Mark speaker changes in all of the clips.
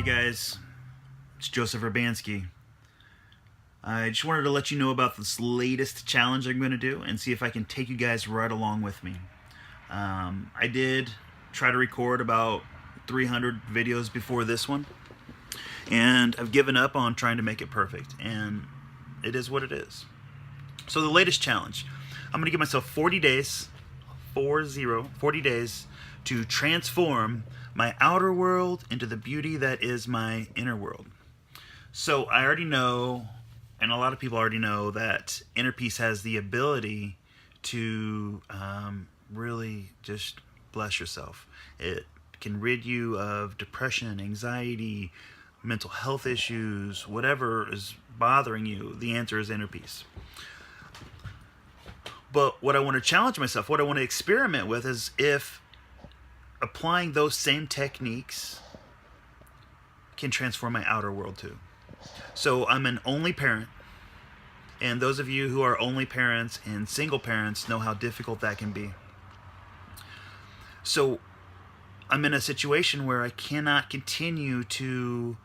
Speaker 1: Hey guys, it's Joseph Urbanski. I just wanted to let you know about this latest challenge I'm going to do and see if I can take you guys right along with me. I did try to record about 300 videos before this one, and I've given up on trying to make it perfect, and it is what it is. So the latest challenge, I'm going to give myself 40 days, 40 days to transform my outer world into the beauty that is my inner world. So I already know, and a lot of people already know, that Inner Peace has the ability to really just bless yourself. It can rid you of depression, anxiety, mental health issues, whatever is bothering you. The answer is Inner Peace. But what I want to challenge myself, what I want to experiment with, is if applying those same techniques can transform my outer world too. So I'm an only parent, and those of you who are only parents and single parents know how difficult that can be. So I'm in a situation where I cannot continue to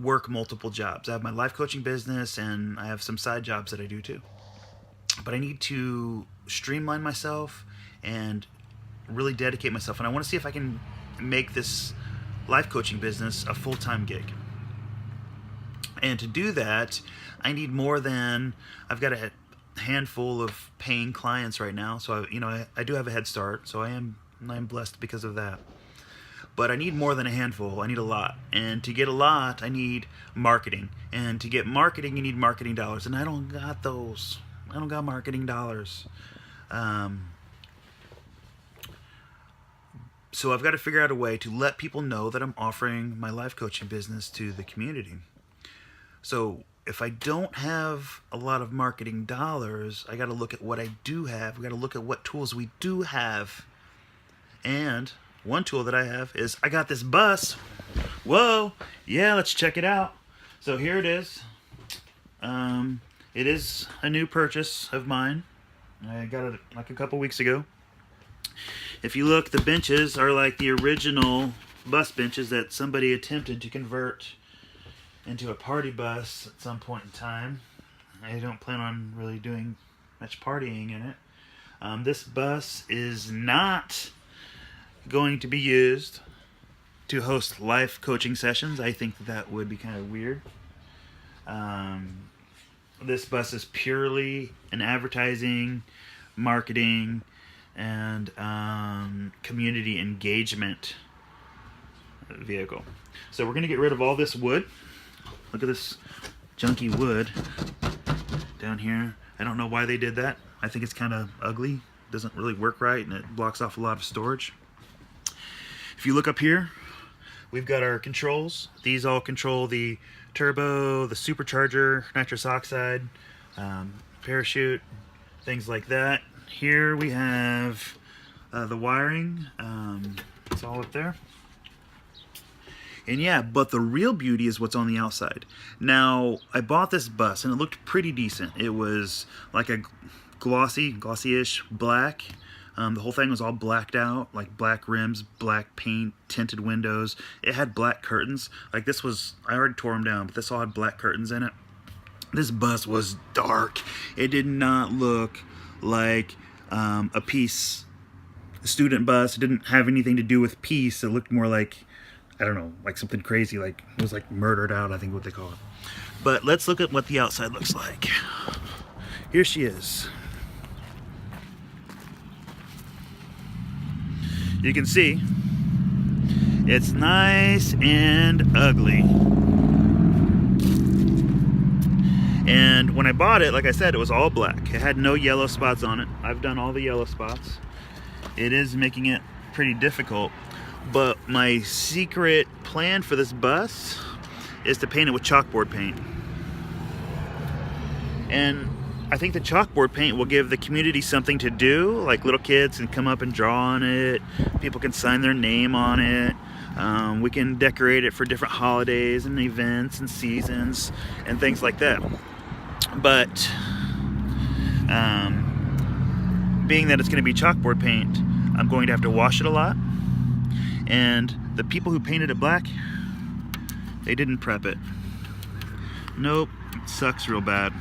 Speaker 1: work multiple jobs. I have my life coaching business and I have some side jobs that I do too. But I need to streamline myself and really dedicate myself, and I want to see if I can make this life coaching business a full-time gig. And to do that, I need more than, I've got a handful of paying clients right now, so I do have a head start, so I'm blessed because of that. But I need more than a handful. I need a lot, and to get a lot, I need marketing, and to get marketing, you need marketing dollars, and I don't got those. I don't got marketing dollars. So I've got to figure out a way to let people know that I'm offering my life coaching business to the community. So if I don't have a lot of marketing dollars, I got to look at what I do have. We got to look at what tools we do have. And one tool that I have is I got this bus. Whoa, yeah, let's check it out. So here it is. It is a new purchase of mine. I got it like a couple weeks ago. If you look, the benches are like the original bus benches that somebody attempted to convert into a party bus at some point in time. I don't plan on really doing much partying in it. This bus is not going to be used to host life coaching sessions. I think that would be kind of weird. This bus is purely an advertising, marketing, and community engagement vehicle. So we're going to get rid of all this wood. Look at this junky wood down here. I don't know why they did that. I think it's kind of ugly. It doesn't really work right, and it blocks off a lot of storage. If you look up here, we've got our controls. These all control the turbo, the supercharger, nitrous oxide, parachute, things like that. Here we have the wiring. It's all up there. And yeah, but the real beauty is what's on the outside. Now, I bought this bus and it looked pretty decent. It was like a glossy-ish black. The whole thing was all blacked out, like black rims, black paint, tinted windows. It had black curtains. Like this was, I already tore them down, but this all had black curtains in it. This bus was dark. It did not look like a peace student bus. It didn't have anything to do with peace. It looked more like, I don't know, like something crazy, like it was like murdered out, I think what they call it. But let's look at what the outside looks like. Here she is. You can see it's nice and ugly. And when I bought it, like I said, it was all black. It had no yellow spots on it. I've done all the yellow spots. It is making it pretty difficult. But my secret plan for this bus is to paint it with chalkboard paint. And I think the chalkboard paint will give the community something to do. Like little kids can come up and draw on it. People can sign their name on it. We can decorate it for different holidays and events and seasons and things like that. But being that it's going to be chalkboard paint, I'm going to have to wash it a lot. And the people who painted it black, They didn't prep it. Nope, it sucks real bad.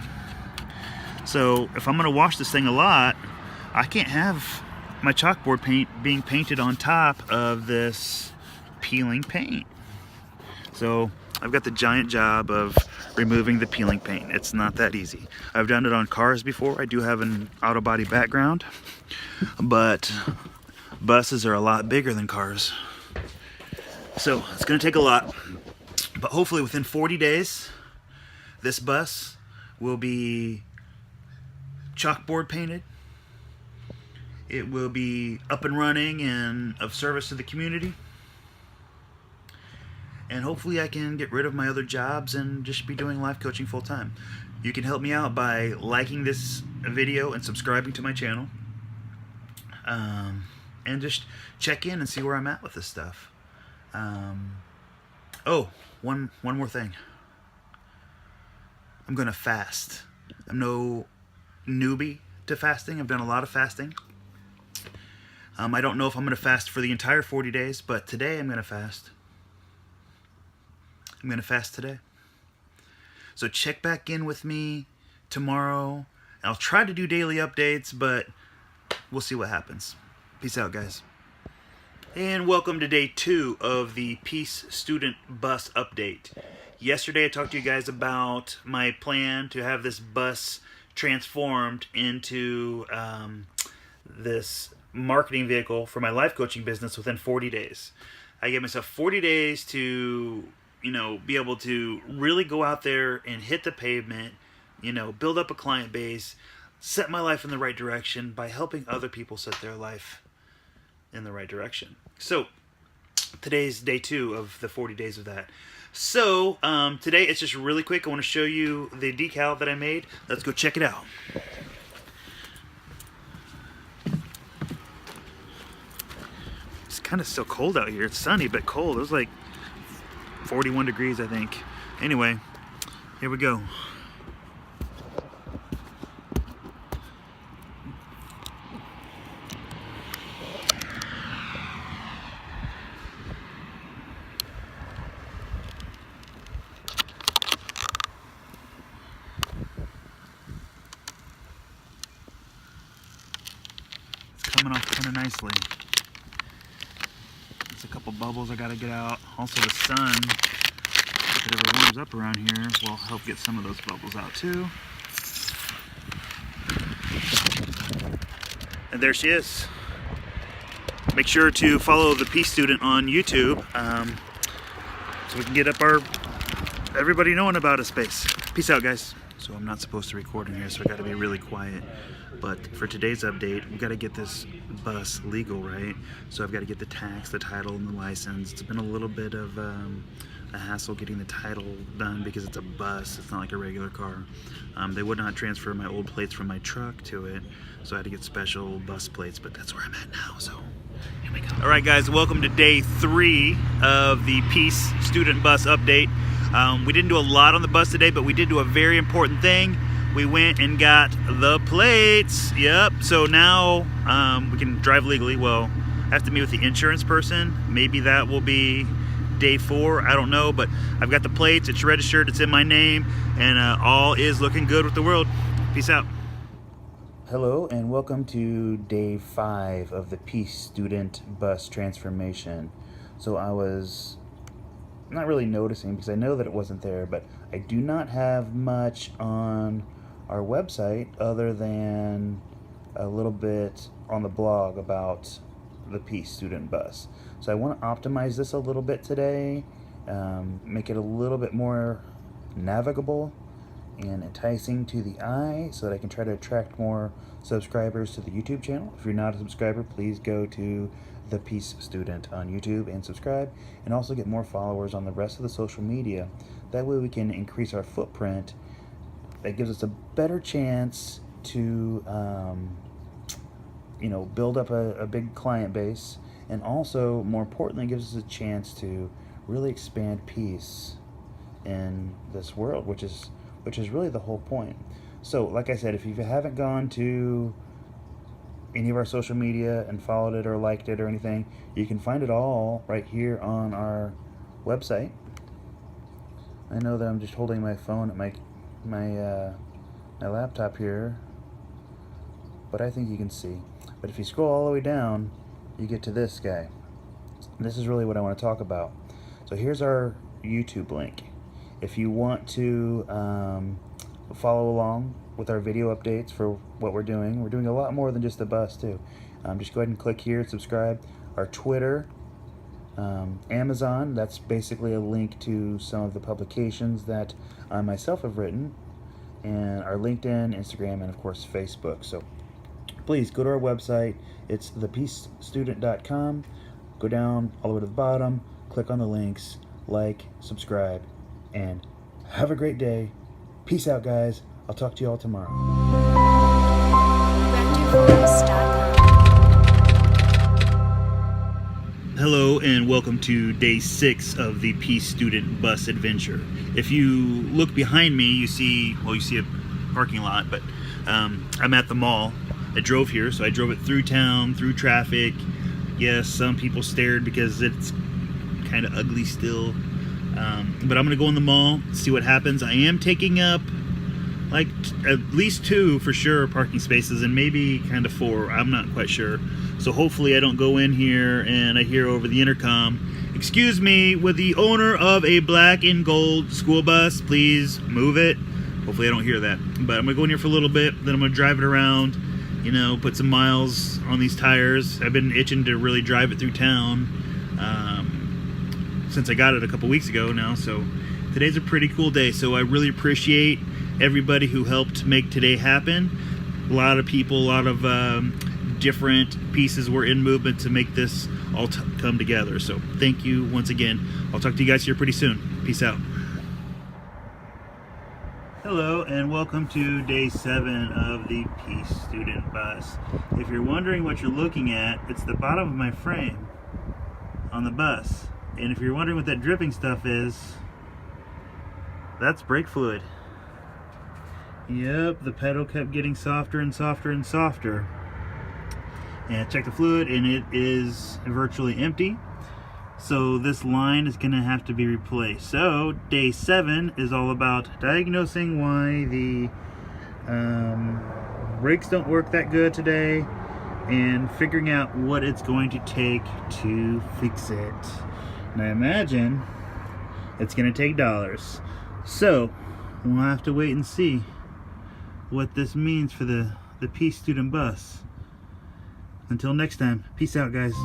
Speaker 1: So if I'm gonna wash this thing a lot, I can't have my chalkboard paint being painted on top of this peeling paint. So I've got the giant job of removing the peeling paint. It's not that easy. I've done it on cars before. I do have an auto body background, but buses are a lot bigger than cars. So it's gonna take a lot, but hopefully within 40 days, this bus will be chalkboard painted. It will be up and running and of service to the community. And hopefully I can get rid of my other jobs and just be doing life coaching full time. You can help me out by liking this video and subscribing to my channel. And just check in and see where I'm at with this stuff. Oh, one more thing. I'm gonna fast. I'm no newbie to fasting. I've done a lot of fasting. I don't know if I'm gonna fast for the entire 40 days, but today I'm gonna fast. I'm gonna fast today. So check back in with me tomorrow. I'll try to do daily updates, but we'll see what happens. Peace out, guys. And welcome to day 2 of the Peace Student Bus update. Yesterday I talked to you guys about my plan to have this bus transformed into this marketing vehicle for my life coaching business within 40 days. I gave myself 40 days to, be able to really go out there and hit the pavement, build up a client base, set my life in the right direction by helping other people set their life in the right direction. So today's day 2 of the 40 days of that. So today it's just really quick. I want to show you the decal that I made. Let's go check it out. It's kind of still cold out here. It's sunny but cold. It was like 41 degrees, I think. Anyway, here we go. Coming off kind of nicely. There's a couple bubbles I gotta get out. Also the sun, if it ever warms up around here, will help get some of those bubbles out too. And there she is. Make sure to follow the Peace Student on YouTube so we can get up everybody knowing about a space. Peace out, guys. So I'm not supposed to record in here, so I gotta be really quiet. But for today's update, we gotta get this bus legal, right? So I've gotta get the tax, the title, and the license. It's been a little bit of a hassle getting the title done because it's a bus. It's not like a regular car. They would not transfer my old plates from my truck to it, so I had to get special bus plates, but that's where I'm at now, so here we go. All right, guys, welcome to day 3 of the Peace Student Bus update. We didn't do a lot on the bus today, but we did do a very important thing. We went and got the plates. Yep. So now we can drive legally. Well, I have to meet with the insurance person. Maybe that will be day 4. I don't know, but I've got the plates. It's registered. It's in my name, and all is looking good with the world. Peace out. Hello, and welcome to day 5 of the Peace Student Bus transformation. So I was not really noticing because I know that it wasn't there, but I do not have much on our website other than a little bit on the blog about the Peace Student Bus. So I want to optimize this a little bit today, make it a little bit more navigable and enticing to the eye so that I can try to attract more subscribers to the YouTube channel. If you're not a subscriber, please go to The Peace Student on YouTube and subscribe, and also get more followers on the rest of the social media. That way we can increase our footprint. That gives us a better chance to build up a big client base, and also more importantly gives us a chance to really expand peace in this world, which is really the whole point. So like I said, if you haven't gone to any of our social media and followed it or liked it or anything, you can find it all right here on our website. I know that I'm just holding my phone at my laptop here, but I think you can see. But if you scroll all the way down, you get to this guy. This is really what I want to talk about. So here's our YouTube link. If you want to follow along with our video updates for what we're doing a lot more than just the bus too. Just go ahead and click here and subscribe. Our Twitter, Amazon, that's basically a link to some of the publications that I myself have written, and our LinkedIn, Instagram, and of course Facebook. So please go to our website. It's thepeacestudent.com. Go down all the way to the bottom, click on the links, like, subscribe, and have a great day. Peace out, guys. I'll talk to you all tomorrow. Hello and welcome to day 6 of the Peace Student Bus Adventure. If you look behind me, you see a parking lot, but I'm at the mall. I drove here, so I drove it through town, through traffic. Yes, some people stared because it's kind of ugly still. But I'm gonna go in the mall, see what happens. I am taking up like at least 2 for sure parking spaces, and maybe kind of 4. I'm not quite sure. So hopefully I don't go in here and I hear over the intercom, "Excuse me, with the owner of a black and gold school bus, please move it." Hopefully I don't hear that. But I'm gonna go in here for a little bit, then I'm gonna drive it around, put some miles on these tires. I've been itching to really drive it through town since I got it a couple weeks ago now. So today's a pretty cool day. So I really appreciate everybody who helped make today happen. A lot of people, a lot of different pieces were in movement to make this all come together. So thank you once again. I'll talk to you guys here pretty soon. Peace out. Hello and welcome to day 7 of the Peace Student Bus. If you're wondering what you're looking at, it's the bottom of my frame on the bus. And if you're wondering what that dripping stuff is, that's brake fluid. Yep, the pedal kept getting softer and softer and softer. And I checked the fluid and it is virtually empty. So this line is gonna have to be replaced. So day 7 is all about diagnosing why the brakes don't work that good today and figuring out what it's going to take to fix it. And I imagine it's gonna take dollars. So we'll have to wait and see what this means for the Peace Student Bus. Until next time, peace out, guys.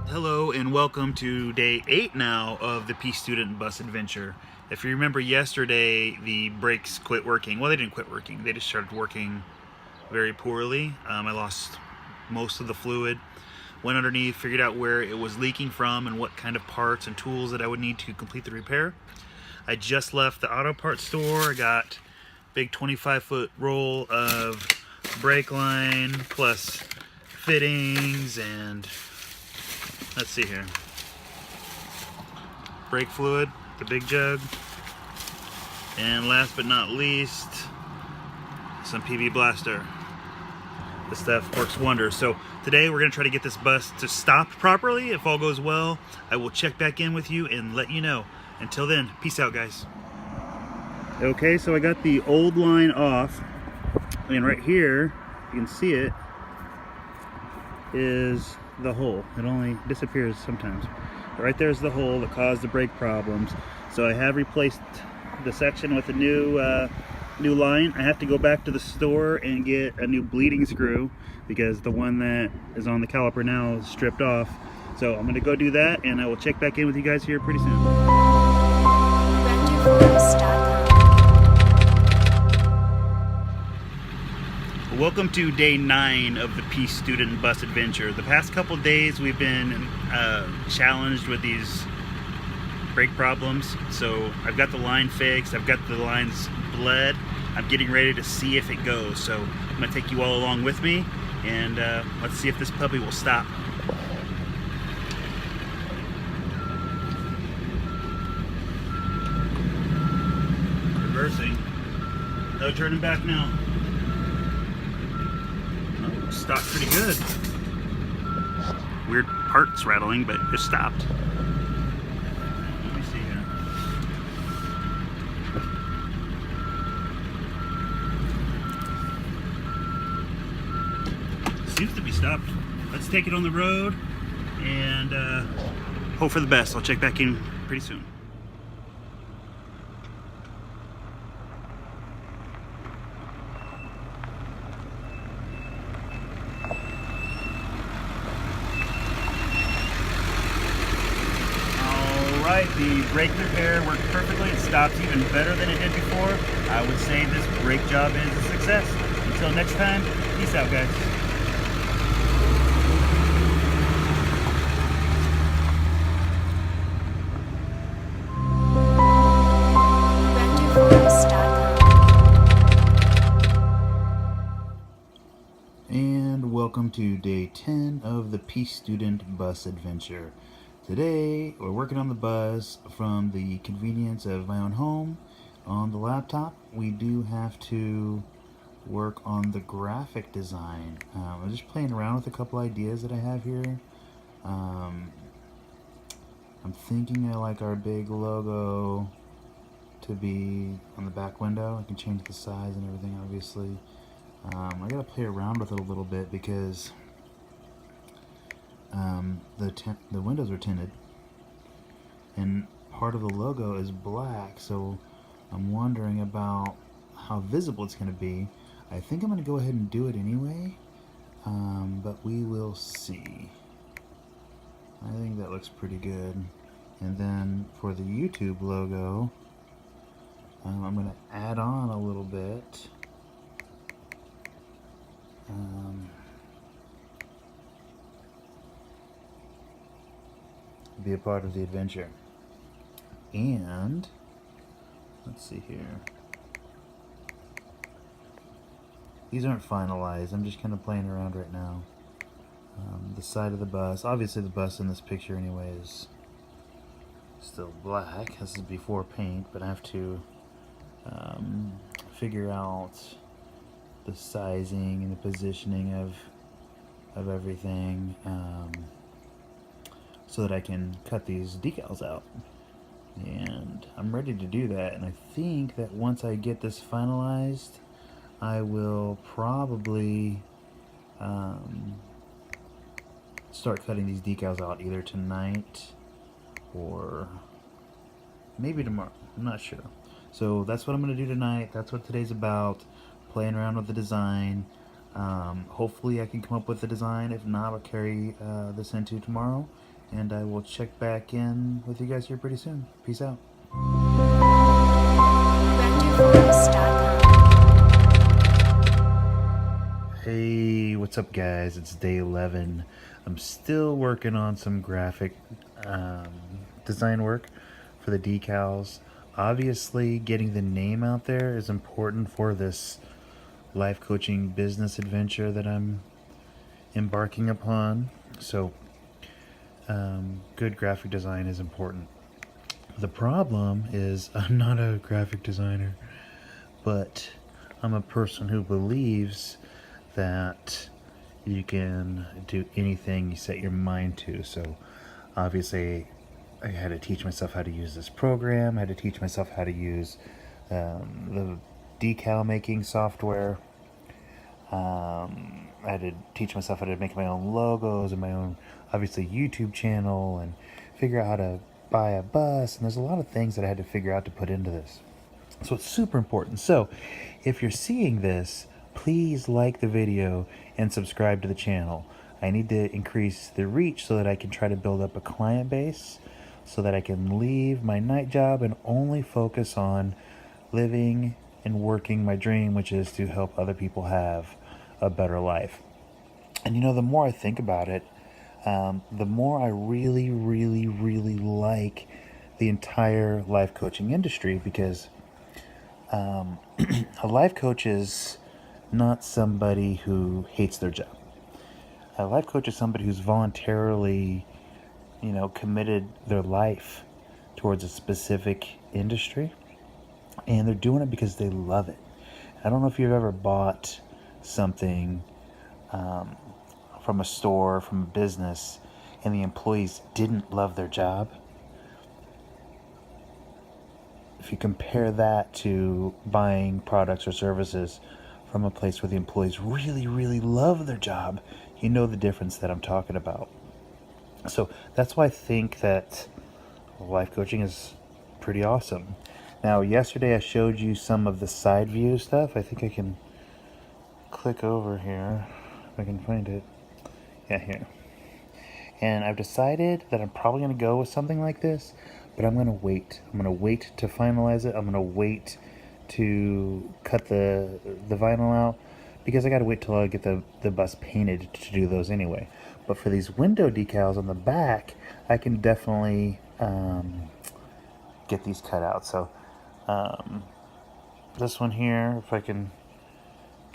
Speaker 1: Hello and welcome to day 8 now of the Peace Student Bus Adventure. If you remember yesterday, the brakes quit working. Well, they didn't quit working. They just started working very poorly. I lost most of the fluid. Went underneath, figured out where it was leaking from and what kind of parts and tools that I would need to complete the repair. I just left the auto parts store. I got a big 25-foot roll of brake line plus fittings and let's see here, brake fluid, the big jug, and last but not least, some PV Blaster. This stuff works wonders. So today we're going to try to get this bus to stop properly. If all goes well, I will check back in with you and let you know. Until then, peace out, guys. Okay, so I got the old line off, and right here, you can see it, is the hole. It only disappears sometimes. But right there's the hole that caused the brake problems. So I have replaced the section with a new line. I have to go back to the store and get a new bleeding screw because the one that is on the caliper now is stripped off. So I'm going to go do that, and I will check back in with you guys here pretty soon. Welcome to day 9 of the Peace Student Bus Adventure. The past couple days we've been challenged with these brake problems. So I've got the line fixed, I've got the lines bled. I'm getting ready to see if it goes. So I'm going to take you all along with me, and let's see if this puppy will stop. Reversing. No turning back now. Oh, stopped pretty good.
Speaker 2: weird parts rattling, but it stopped.
Speaker 1: Let me see here.
Speaker 2: Seems to be stopped. Let's take it on the road and hope for the best. I'll check back in pretty soon.
Speaker 1: Alright, the brake repair worked perfectly. It stopped even better than it did before. I would say this brake job is a success. Until next time, peace out, guys. And welcome to day 10 of the Peace Student Bus Adventure. Today, we're working on the bus from the convenience of my own home on the laptop. We do have to work on the graphic design. I'm just playing around with a couple ideas that I have here. I'm thinking I like our big logo to be on the back window. I can change the size and everything, obviously. I gotta play around with it a little bit because the windows are tinted and part of the logo is black, so I'm wondering about how visible it's going to be. I think I'm going to go ahead and do it anyway, but we will see. I think that looks pretty good. And then for the YouTube logo, I'm going to add on a little bit. Be a part of the adventure. And let's see here. These aren't finalized. I'm just kind of playing around right now. The side of the bus, obviously the bus in this picture anyway is still black. This is before paint, but I have to figure out the sizing and the positioning of everything, so that I can cut these decals out. And I'm ready to do that, and I think that once I get this finalized, I will probably start cutting these decals out either tonight or maybe tomorrow. I'm not sure. So that's what I'm going to do tonight. That's what today's about, playing around with the design. Hopefully I can come up with a design. If not, I'll carry this into tomorrow, and I will check back in with you guys here pretty soon. Peace out. Hey, what's up guys? It's day 11. I'm still working on some graphic design work for the decals. Obviously, getting the name out there is important for this life coaching business adventure that I'm embarking upon. So good graphic design is important. The problem is I'm not a graphic designer, but I'm a person who believes that you can do anything you set your mind to. So obviously I had to teach myself how to use this program. I had to teach myself how to use the decal making software. I had to teach myself how to make my own logos and my own, obviously, YouTube channel, and figure out how to buy a bus. And there's a lot of things that I had to figure out to put into this. So it's super important. So if you're seeing this, please like the video and subscribe to the channel. I need to increase the reach so that I can try to build up a client base, so that I can leave my night job and only focus on living and working my dream, which is to help other people have a better life. And you know, the more I think about it, the more I really, really, really like the entire life coaching industry, because a life coach is not somebody who hates their job. A life coach is somebody who's voluntarily, committed their life towards a specific industry, and they're doing it because they love it. I don't know if you've ever bought something from a store, from a business,
Speaker 3: and the employees didn't love their job, if you compare that to buying products or services from a place where the employees really, really love their job, you know the difference that I'm talking about. So that's why I think that life coaching is pretty awesome. Now, yesterday I showed you some of the side view stuff. I think I can click over here if I can find it. Yeah, here. And I've decided that I'm probably going to go with something like this, but I'm going to wait. I'm going to wait to finalize it. I'm going to wait to cut the vinyl out, because I got to wait till I get the bus painted to do those anyway. But for these window decals on the back, I can definitely get these cut out. So this one here, if I can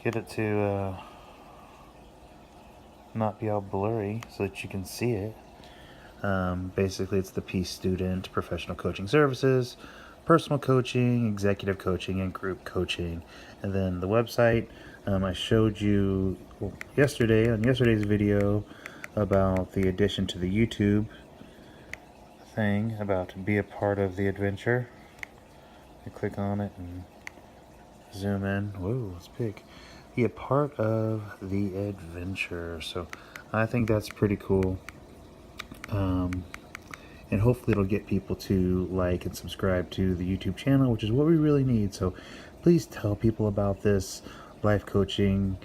Speaker 3: get it to not be all blurry so that you can see it. Basically, it's the Peace Student Professional Coaching Services, personal coaching, executive coaching, and group coaching. And then the website, I showed you yesterday on yesterday's video about the addition to the YouTube thing about be a part of the adventure. I click on it and zoom in. Whoa, it's big. Be a part of the adventure. So I think that's pretty cool. And hopefully it'll get people to like and subscribe to the YouTube channel, which is what we really need. So please tell people about this life coaching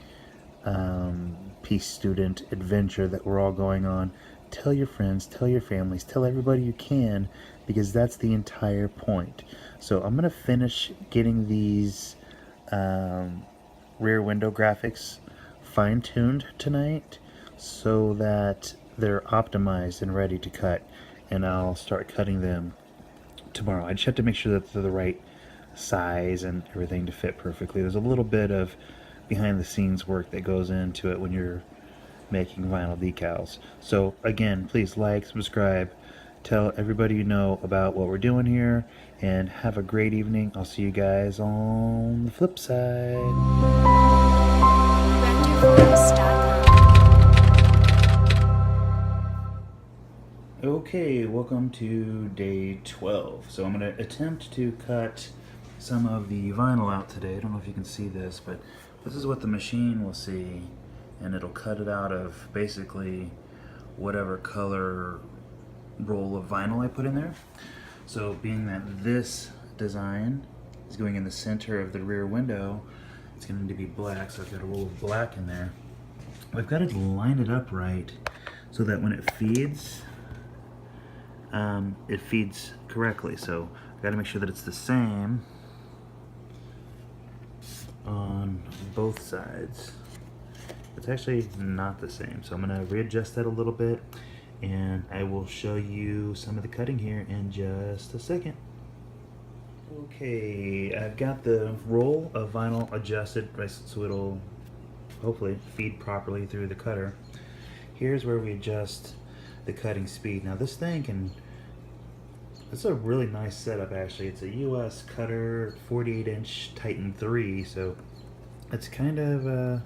Speaker 3: Peace Student adventure that we're all going on. Tell your friends, tell your families, tell everybody you can, because that's the entire point. So I'm going to finish getting these rear window graphics fine-tuned tonight so that they're optimized and ready to cut, and I'll start cutting them tomorrow. I just have to make sure that they're the right size and everything to fit perfectly. There's a little bit of behind the scenes work that goes into it when you're making vinyl decals. So again, please like, subscribe, tell everybody you know about what we're doing here, and have a great evening. I'll see you guys on the flip side. Okay, welcome to day 12. So I'm going to attempt to cut some of the vinyl out today. I don't know if you can see this, but this is what the machine will see, and it'll cut it out of basically whatever color roll of vinyl I put in there. So being that this design is going in the center of the rear window, it's going to be black, so I've got a roll of black in there. I've got to line it up right so that when it feeds correctly. So I've got to make sure that it's the same on both sides. It's actually not the same, so I'm going to readjust that a little bit, and I will show you some of the cutting here in just a second. Okay, I've got the roll of vinyl adjusted so it'll hopefully feed properly through the cutter. Here's where we adjust the cutting speed. Now this thing it's a really nice setup actually. It's a US cutter, 48-inch Titan 3, so it's kind of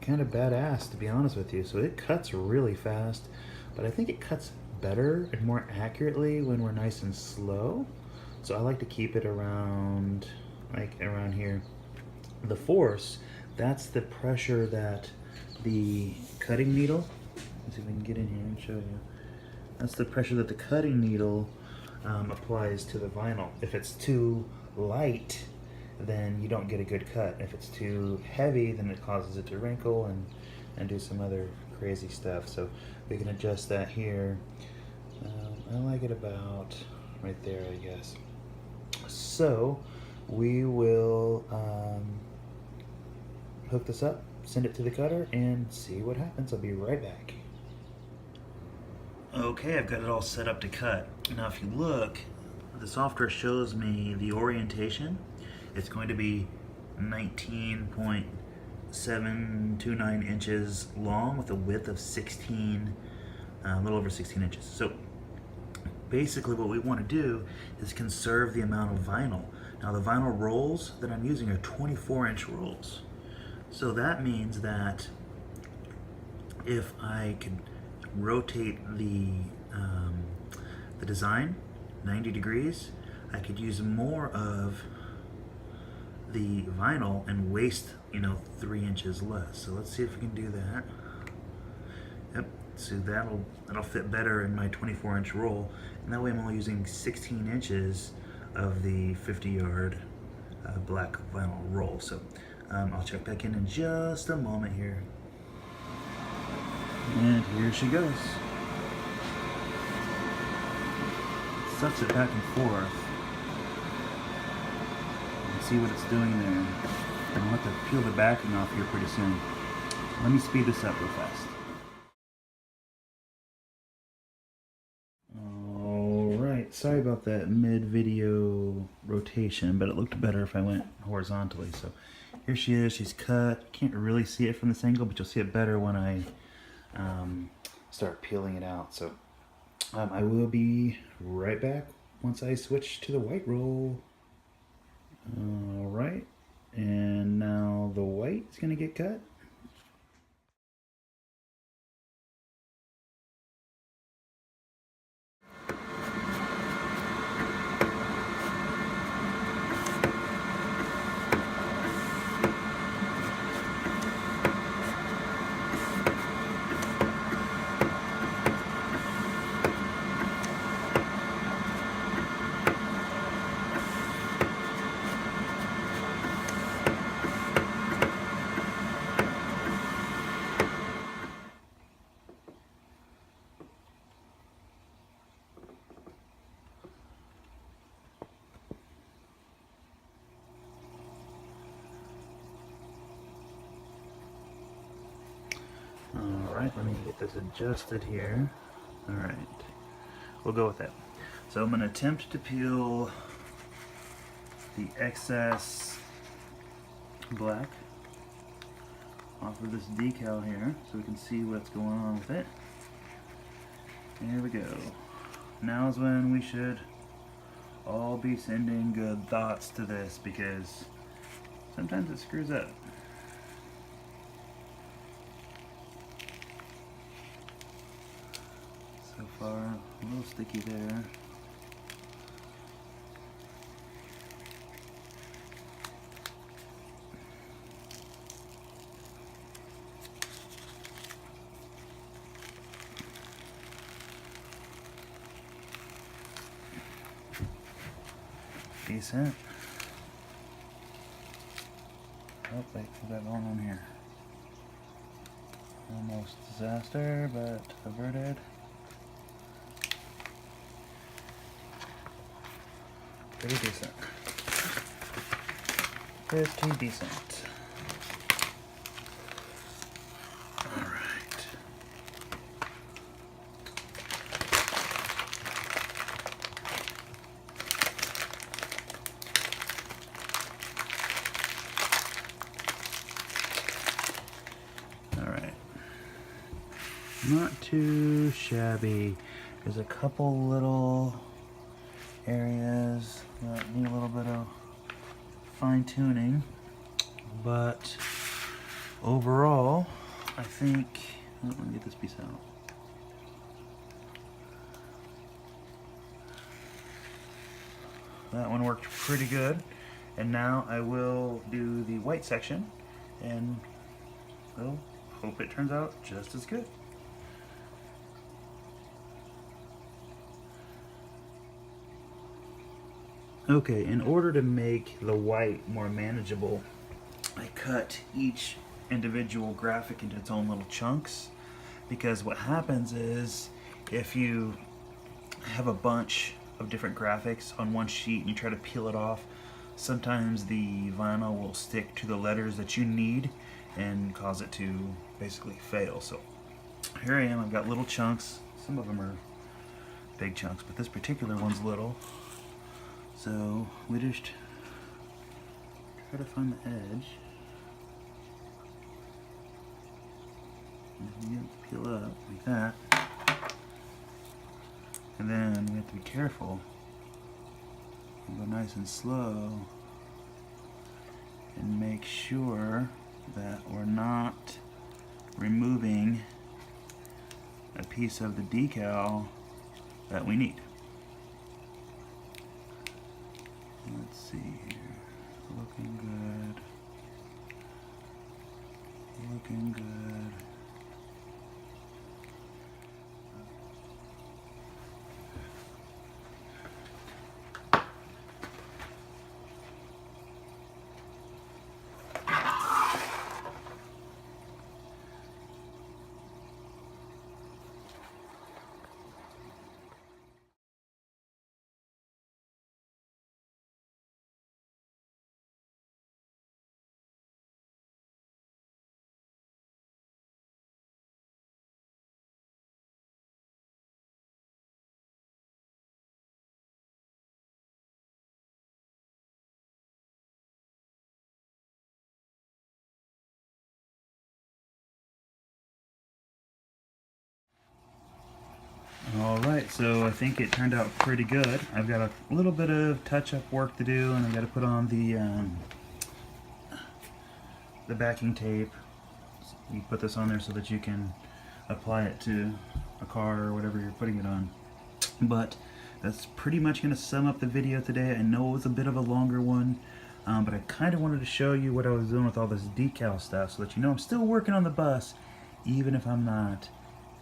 Speaker 3: badass, to be honest with you. So it cuts really fast, but I think it cuts better and more accurately when we're nice and slow. So I like to keep it around here. The force, that's the pressure that the cutting needle, let's see if I can get in here and show you. That's the pressure that the cutting needle applies to the vinyl. If it's too light, then you don't get a good cut. If it's too heavy, then it causes it to wrinkle and do some other crazy stuff. So we can adjust that here. I like it about right there, I guess. So we will hook this up, send it to the cutter, and see what happens. I'll be right back. Okay, I've got it all set up to cut. Now if you look, the software shows me the orientation. It's going to be 19.729 inches long with a width of 16, a little over 16 inches. So basically what we want to do is conserve the amount of vinyl. Now the vinyl rolls that I'm using are 24-inch rolls. So that means that if I could rotate the design 90 degrees, I could use more of the vinyl and waste, 3 inches less. So let's see if we can do that. Yep, so that'll fit better in my 24-inch roll, and that way I'm only using 16 inches of the 50-yard black vinyl roll. So I'll check back in just a moment here. And here she goes. Sucks it back and forth. You can see what it's doing there. And I'll have to peel the backing off here pretty soon. Let me speed this up real fast. Alright, sorry about that mid-video rotation, but it looked better if I went horizontally. So here she is, she's cut. Can't really see it from this angle, but you'll see it better when I start peeling it out. So I will be right back once I switch to the white roll. Alright, and now the white is going to get cut. Alright, let me get this adjusted here. Alright, we'll go with that. So I'm going to attempt to peel the excess black off of this decal here so we can see what's going on with it. Here we go. Now is when we should all be sending good thoughts to this, because sometimes it screws up. So far, a little sticky there. Decent. Oh, wait, we got going on here. Almost disaster, but averted. Pretty decent. Pretty decent. Alright. Alright. Not too shabby. There's a couple little areas that need a little bit of fine-tuning, but overall I think, let me get this piece out. That one worked pretty good, and now I will do the white section and we'll hope it turns out just as good. Okay, in order to make the white more manageable, I cut each individual graphic into its own little chunks, because what happens is if you have a bunch of different graphics on one sheet and you try to peel it off, sometimes the vinyl will stick to the letters that you need and cause it to basically fail. So here I am, I've got little chunks. Some of them are big chunks, but this particular one's little. So we just try to find the edge. And you peel up like that. And then we have to be careful and go nice and slow and make sure that we're not removing a piece of the decal that we need. Let's see here. Looking good. Looking good. Alright, so I think it turned out pretty good. I've got a little bit of touch-up work to do, and I've got to put on the backing tape. You put this on there so that you can apply it to a car or whatever you're putting it on. But that's pretty much going to sum up the video today. I know it was a bit of a longer one, but I kind of wanted to show you what I was doing with all this decal stuff so that you know I'm still working on the bus, even if I'm not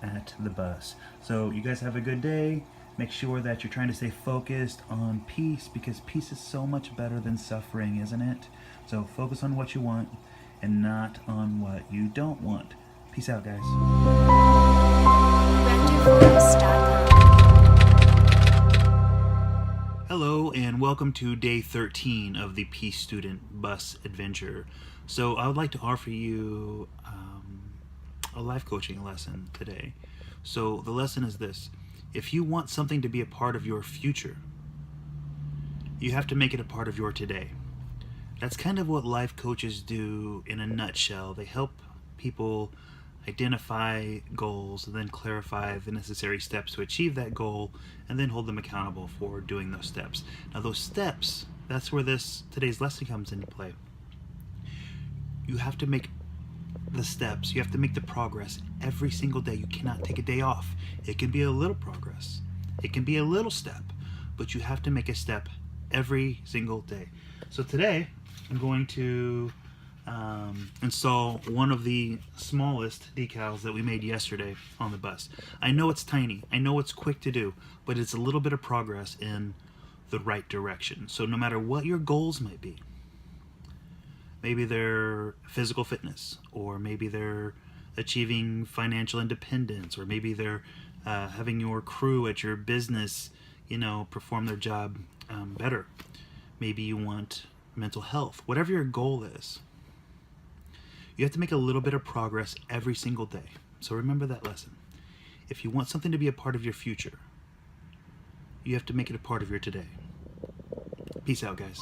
Speaker 3: at the bus. So you guys have a good day. Make sure that you're trying to stay focused on peace, because peace is so much better than suffering, isn't it? So focus on what you want and not on what you don't want. Peace out, guys. Hello and welcome to day 13 of the Peace Student Bus Adventure. So I would like to offer you a life coaching lesson today. So the lesson is this: if you want something to be a part of your future, you have to make it a part of your today. That's kind of what life coaches do in a nutshell. They help people identify goals and then clarify the necessary steps to achieve that goal, and then hold them accountable for doing those steps. Now those steps, that's where today's lesson comes into play. You have to make the steps, you have to make the progress every single day. You cannot take a day off. It can be a little progress, it can be a little step, but you have to make a step every single day. So today I'm going to install one of the smallest decals that we made yesterday on the bus. I know it's tiny, I know it's quick to do, but it's a little bit of progress in the right direction. So no matter what your goals might be, maybe they're physical fitness, or maybe they're achieving financial independence, or maybe they're having your crew at your business, perform their job better. Maybe you want mental health. Whatever your goal is, you have to make a little bit of progress every single day. So remember that lesson. If you want something to be a part of your future, you have to make it a part of your today. Peace out, guys.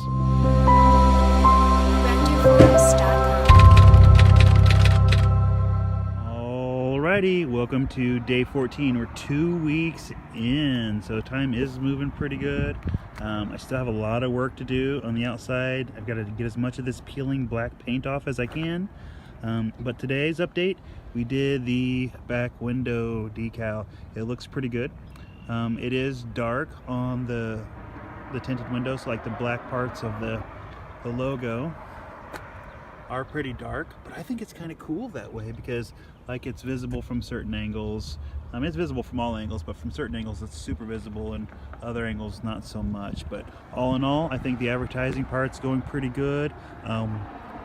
Speaker 3: Alrighty, welcome to day 14. We're 2 weeks in, so time is moving pretty good. I still have a lot of work to do on the outside. I've got to get as much of this peeling black paint off as I can. But today's update, we did the back window decal. It looks pretty good. It is dark on the tinted windows, like the black parts of the logo are pretty dark, but I think it's kind of cool that way, because like it's visible from certain angles. It's visible from all angles, but from certain angles it's super visible, and other angles not so much. But all in all, I think the advertising part's going pretty good.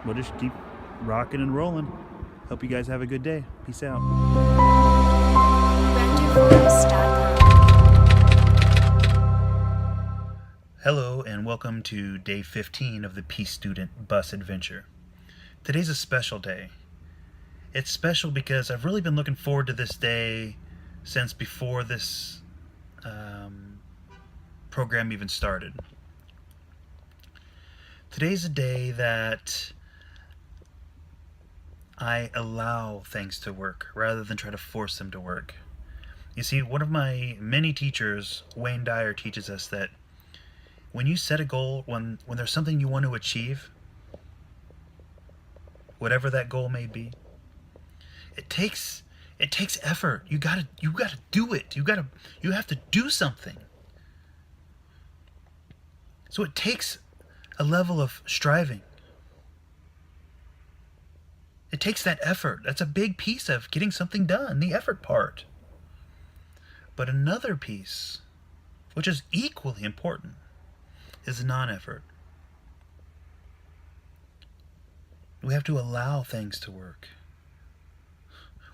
Speaker 3: We'll just keep rocking and rolling. Hope you guys have a good day. Peace out. Hello and welcome to day 15 of the Peace Student Bus Adventure. Today's a special day. It's special because I've really been looking forward to this day since before this program even started. Today's a day that I allow things to work rather than try to force them to work. You see, one of my many teachers, Wayne Dyer, teaches us that when you set a goal, when there's something you want to achieve, whatever that goal may be, it takes It takes effort. You gotta do it. You have to do something. So it takes a level of striving. It takes that effort. That's a big piece of getting something done, the effort part. But another piece, which is equally important, is the non-effort. We have to allow things to work.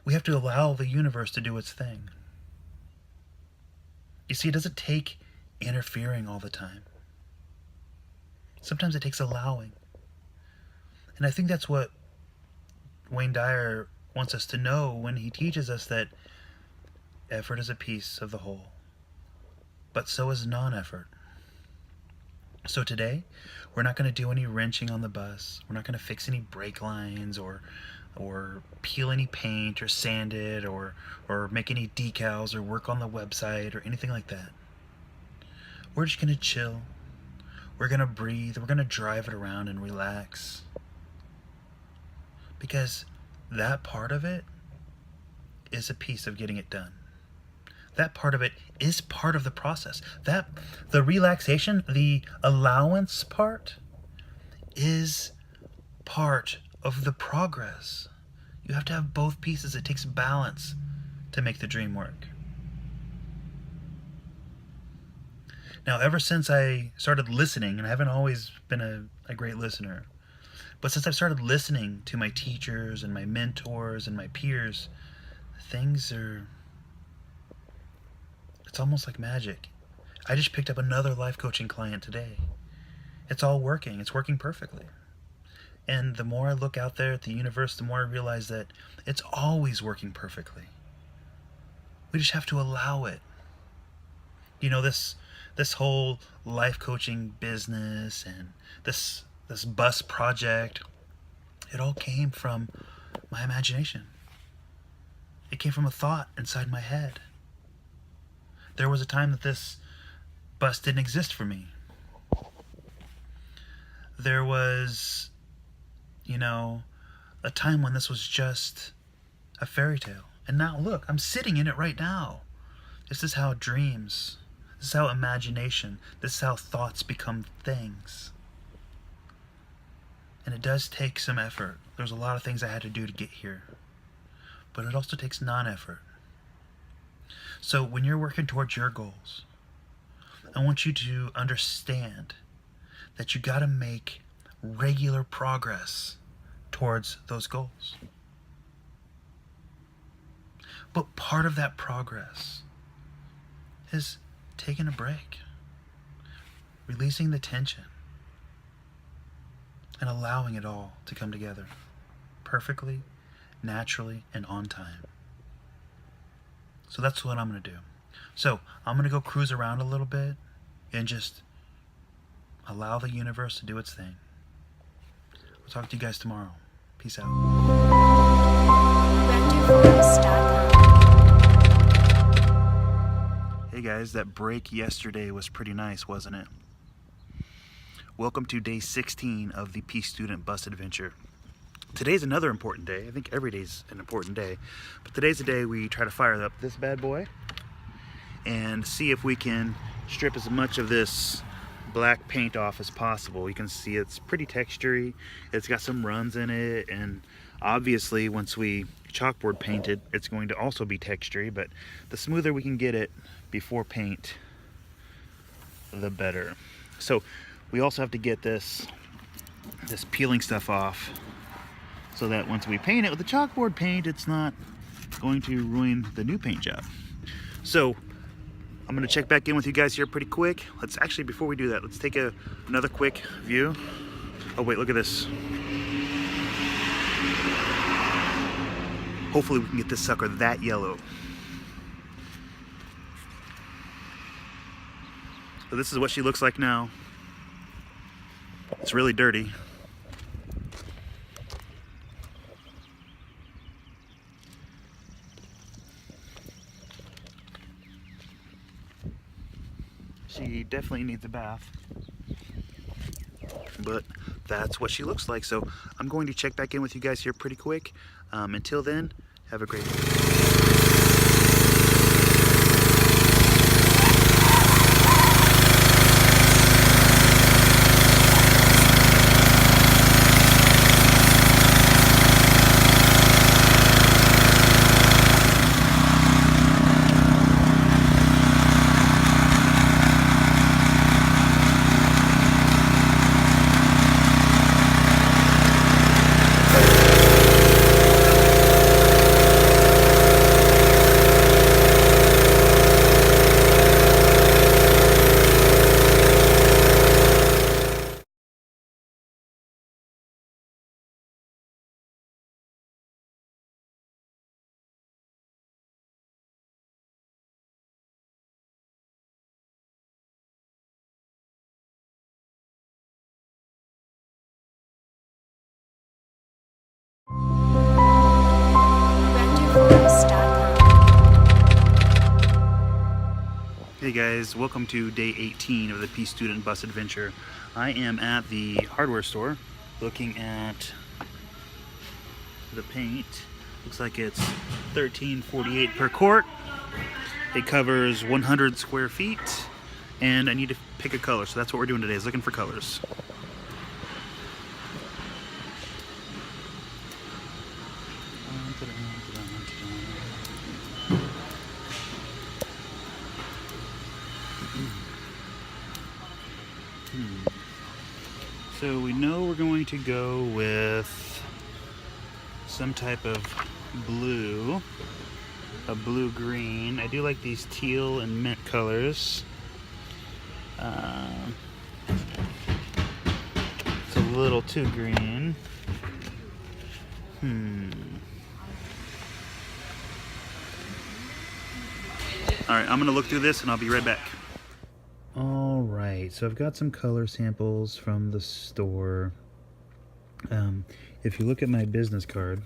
Speaker 3: We have to allow the universe to do its thing. You see, it doesn't take interfering all the time. Sometimes it takes allowing. And I think that's what Wayne Dyer wants us to know when he teaches us that effort is a piece of the whole, but so is non-effort. So today, we're not going to do any wrenching on the bus. We're not going to fix any brake lines or peel any paint or sand it or make any decals or work on the website or anything like that. We're just going to chill. We're going to breathe. We're going to drive it around and relax. Because that part of it is a piece of getting it done. That part of it is part of the process. The relaxation, the allowance part is part of the progress. You have to have both pieces. It takes balance to make the dream work. Now, ever since I started listening, and I haven't always been a great listener, but since I've started listening to my teachers and my mentors and my peers, it's almost like magic. I just picked up another life coaching client today. It's all working. It's working perfectly. And the more I look out there at the universe, the more I realize that it's always working perfectly. We just have to allow it. You know, this whole life coaching business and this bus project, it all came from my imagination. It came from a thought inside my head. There was a time that this bus didn't exist for me. There was, a time when this was just a fairy tale. And now look, I'm sitting in it right now. This is how dreams, this is how imagination, this is how thoughts become things. And it does take some effort. There's a lot of things I had to do to get here. But it also takes non-effort. So when you're working towards your goals, I want you to understand that you got to make regular progress towards those goals. But part of that progress is taking a break, releasing the tension, and allowing it all to come together perfectly, naturally, and on time. So that's what I'm going to do. So I'm going to go cruise around a little bit and just allow the universe to do its thing. I'll talk to you guys tomorrow. Peace out. Hey guys, that break yesterday was pretty nice, wasn't it? Welcome to day 16 of the Peace Student Bus Adventure. Today's another important day. I think every day's an important day. But today's the day we try to fire up this bad boy and see if we can strip as much of this black paint off as possible. You can see it's pretty textury. It's got some runs in it, and obviously once we chalkboard paint it, it's going to also be textury, but the smoother we can get it before paint, the better. So we also have to get this peeling stuff off so that once we paint it with the chalkboard paint, it's not going to ruin the new paint job. So I'm gonna check back in with you guys here pretty quick. Let's actually, before we do that, let's take another quick view. Oh wait, look at this. Hopefully we can get this sucker that yellow. So this is what she looks like now. It's really dirty. She definitely needs a bath, but that's what she looks like. So I'm going to check back in with you guys here pretty quick. Until then,
Speaker 2: Have a great day. Hey guys, welcome to day 18 of the Peace Student Bus Adventure. I am at the hardware store looking at the paint. Looks like it's $13.48 per quart. It covers 100 square feet, and I need to pick a color, so that's what we're doing today, is looking for colors. So we know we're going to go with some type of blue, a blue-green. I do like these teal and mint colors. It's a little too green. Alright, I'm going to look through this and I'll be right back.
Speaker 3: Alright, so I've got some color samples from the store. If you look at my business card,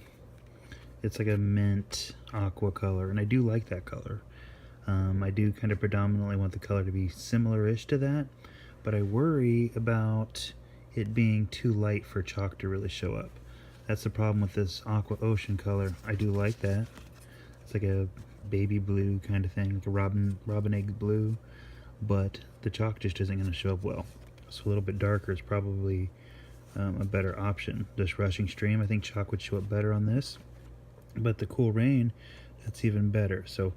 Speaker 3: it's like a mint aqua color, and I do like that color. I do kind of predominantly want the color to be similar-ish to that, but I worry about it being too light for chalk to really show up. That's the problem with this aqua ocean color. I do like that. It's like a baby blue kind of thing, like a robin egg blue, but the chalk just isn't going to show up well. So a little bit darker is probably a better option. This Rushing Stream, I think chalk would show up better on this, but the Cool Rain, that's even better. So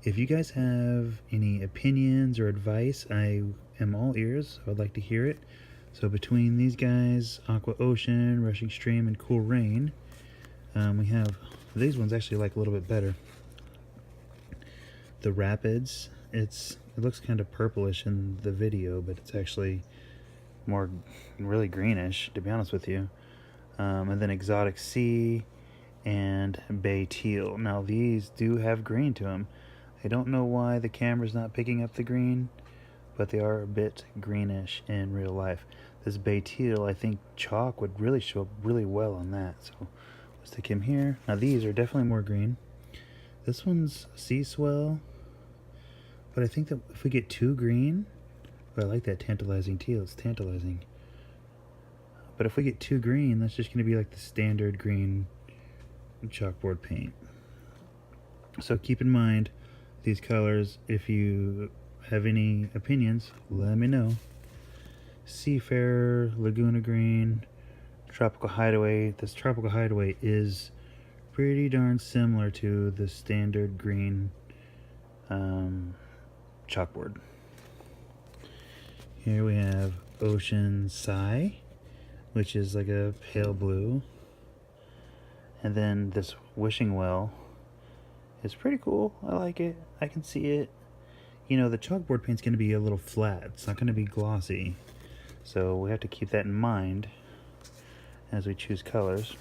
Speaker 3: if you guys have any opinions or advice, I am all ears. I would like to hear it. So between these guys, Aqua Ocean, Rushing Stream, and Cool Rain, we have these ones actually like a little bit better. The Rapids, it looks kind of purplish in the video, but it's actually more really greenish, to be honest with you. And then Exotic Sea and Bay Teal. Now these do have green to them. I don't know why the camera's not picking up the green, but they are a bit greenish in real life. This Bay Teal, I think chalk would really show up really well on that. So let's stick him here. Now these are definitely more green. This one's Sea Swell, but I think that if we get too green, I like that tantalizing teal, it's tantalizing. But if we get too green, that's just going to be like the standard green chalkboard paint. So keep in mind these colors. If you have any opinions, let me know. Seafarer, Laguna Green, Tropical Hideaway. This Tropical Hideaway is pretty darn similar to the standard green chalkboard. Here we have Ocean Sigh, which is like a pale blue. And then this Wishing Well is pretty cool. I like it. I can see it. You know, the chalkboard paint's going to be a little flat. It's not going to be glossy. So we have to keep that in mind as we choose colors.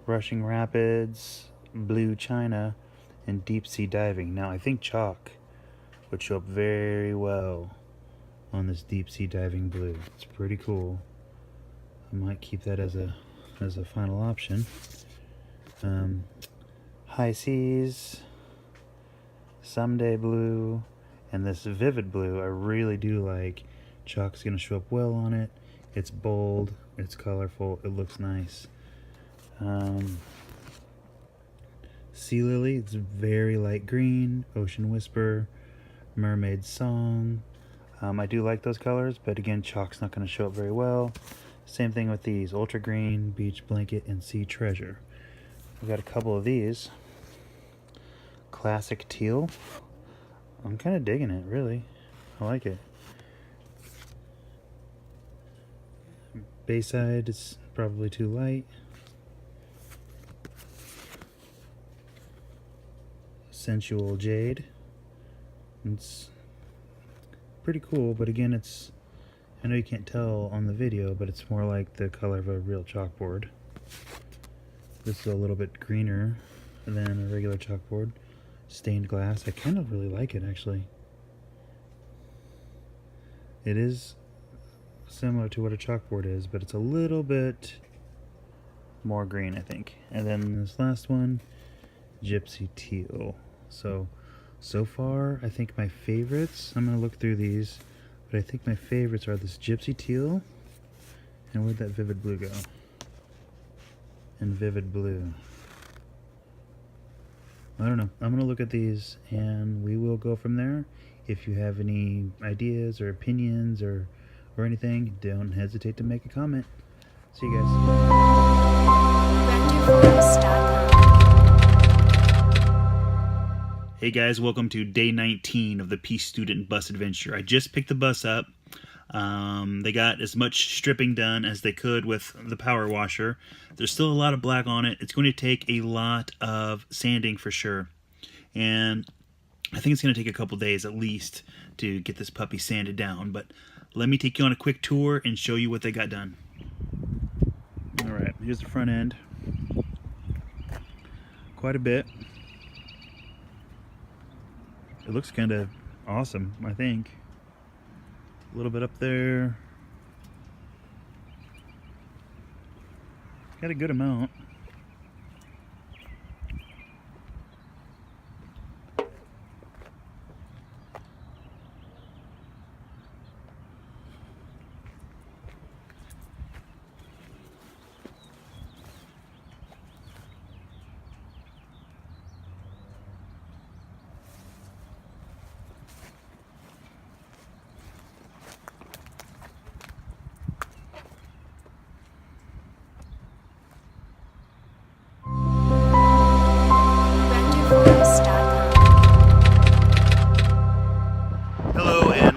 Speaker 3: Rushing Rapids, Blue China, and Deep Sea Diving. Now I think chalk would show up very well on this Deep Sea Diving blue. It's pretty cool. I might keep that as a final option. High Seas, Someday Blue, and this Vivid Blue I really do like. Chalk's gonna show up well on it. It's bold, it's colorful, it looks nice. Sea Lily, it's very light green. Ocean Whisper, Mermaid Song. I do like those colors, but again, chalk's not going to show up very well. Same thing with these, Ultra Green, Beach Blanket, and Sea Treasure. We've got a couple of these. Classic Teal. I'm kind of digging it, really. I like it. Bayside is probably too light. Sensual Jade. It's pretty cool, but again, I know you can't tell on the video, but it's more like the color of a real chalkboard. This is a little bit greener than a regular chalkboard. Stained glass. I kind of really like it, actually. It is similar to what a chalkboard is, but it's a little bit more green, I think. And then this last one, Gypsy Teal. So far, I think my favorites, I'm going to look through these, but I think my favorites are this Gypsy Teal, and where'd that Vivid Blue go? And Vivid Blue. I don't know. I'm going to look at these, and we will go from there. If you have any ideas or opinions or anything, don't hesitate to make a comment. See you guys.
Speaker 2: Hey guys, welcome to day 19 of the Peace Student Bus Adventure. I just picked the bus up. They got as much stripping done as they could with the power washer. There's still a lot of black on it. It's going to take a lot of sanding for sure. And I think it's going to take a couple days at least to get this puppy sanded down. But let me take you on a quick tour and show you what they got done. Alright, here's the front end. Quite a bit. It looks kind of awesome, I think. A little bit up there. Got a good amount.